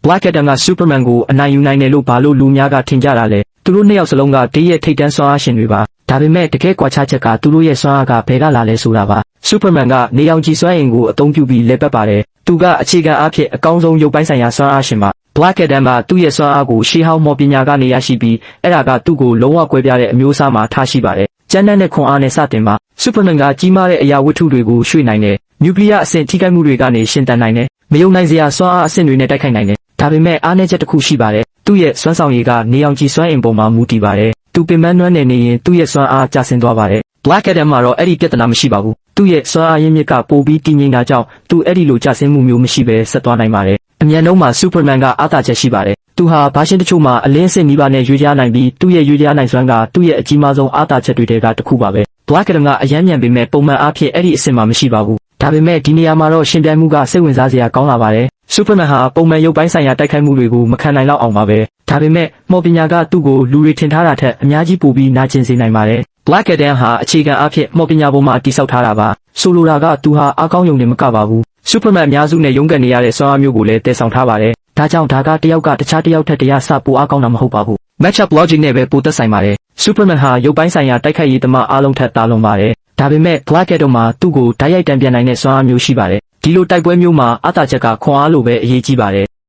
Black Adam က Superman ကိုအနိုင်ယူနိုင်တယ်လို့ဘာလို့လူများကထင်ကြတာလဲသူတို့နှစ်ယောက်စလုံးကတည်းရဲ့ထိတ်တန်းစွမ်းအားရှင်တွေပါဒါပေမဲ့တကယ်ကွာခြားချက်ကသူတို့ရဲ့စွမ်းအားကဘယ်ကလာလဲဆိုတာပါ Superman ကနေရောင်ခြည်စွမ်းအင်ကိုအသုံးပြုပြီးလဲပတ်ပါတယ်သူကအခြေခံအားဖြင့်အကောင်းဆုံးရုပ်ပိုင်းဆိုင်ရာစွမ်းအားရှင်ပါ Black Adam ကသူ့ရဲ့စွမ်းအားကိုရှေးဟောင်းမော်ပညာကနေရရှိပြီးအဲ့ဒါကသူ့ကိုလုံးဝကွဲပြားတဲ့အမျိုးအစားမှာထားရှိပါတယ်ကျန်းတဲ့ခွန်အားနဲ့စတင်ပါ Superman ကကြီးမားတဲ့အရာဝတ္ထုတွေကိုရွှေ့နိုင်တယ်နျူကလ িয়ার အဆင့်ထိခိုက်မှုတွေကနေရှင်သန်နိုင်တယ်မယုံနိုင်စရာစွမ်းအားအဆင့်တွေနဲ့တိုက်ခိုက်နိုင်တယ်ဒါပေမဲ့အားနည်းချက်တစ်ခုရှိပါတယ်သူ့ရဲ့စွမ်းဆောင်ရည်ကနေရောင်ခြည်စွမ်းအင်ပေါ်မှာမူတည်ပါတယ်သူပင်ပန်းနွမ်းနယ်နေရင်သူ့ရဲ့စွမ်းအားကျဆင်းသွားပါတယ် Black Adam မှာတော့အဲ့ဒီပြဿနာမရှိပါဘူးသူ့ရဲ့စွမ်းအားရင်းမြစ်ကပိုပြီးတည်ငြိမ်တာကြောင့်သူအဲ့ဒီလိုကျဆင်းမှုမျိုးမရှိဘဲဆက်သွားနိုင်ပါတယ်အမြန်နှုန်းမှာ Superman ကအားသာချက်ရှိပါတယ်သူဟာဘာရှင်းတချို့မှာအလင်းအစစ်နီးပါးနဲ့ရွေးကြားနိုင်ပြီးသူ့ရဲ့ရွေးကြားနိုင်စွမ်းကသူ့ရဲ့အကြီးမားဆုံးအားသာချက်တွေထဲကတစ်ခုပါပဲ Black Adam ကအယမ်းမြန်ပေမဲ့ပုံမှန်အားဖြင့်အဲ့ဒီအဆင့်မှာမရှိပါဘူးဒါပေမဲ့ဒီနေရာမှာတော့ရှင်ပြိုင်မှုကစိတ်ဝင်စားစရာကောင်းလာပါတယ် Superman ဟာပုံမှန်ရုပ်ပိုင်းဆိုင်ရာတိုက်ခိုက်မှုတွေကိုမခံနိုင်တော့အောင်ပါပဲဒါပေမဲ့မော်ပညာကသူ့ကိုလူတွေထင်ထားတာထက်အများကြီးပိုပြီးနာကျင်စေနိုင်ပါတယ် Black Adam ဟာအခြေခံအားဖြင့်မော်ပညာပေါ်မှာတည်ဆောက်ထားတာပါဆိုလိုတာကသူဟာအားကောင်းယုံနေမကပါဘူး Superman အများစုနဲ့ရုန်းကန်နေရတဲ့စွမ်းအားမျိုးကိုလည်းတည်ဆောင်ထားပါတယ်ဒါကြောင့်ဒါကတယောက်ကတခြားတယောက်ထက်တရားစပိုအားကောင်းတာမဟုတ်ပါဘူး Matchup logic နဲ့ပဲပိုသက်ဆိုင်ပါတယ် Superman ဟာရုပ်ပိုင်းဆိုင်ရာတိုက်ခိုက်ရေးသမားအားလုံးထက်သာလွန်ပါတယ်ဒါပေမဲ့ Black Adam မှာသူ့ကိုဓာတ်ရိုက်တံပြန်နိုင်တဲ့စွမ်းအားမျိုးရှိပါတယ်ဒီလိုတိုက်ပွဲမျိုးမှာအားသာချက်ကခွန်အားလိုပဲအရေးကြီးပါတယ်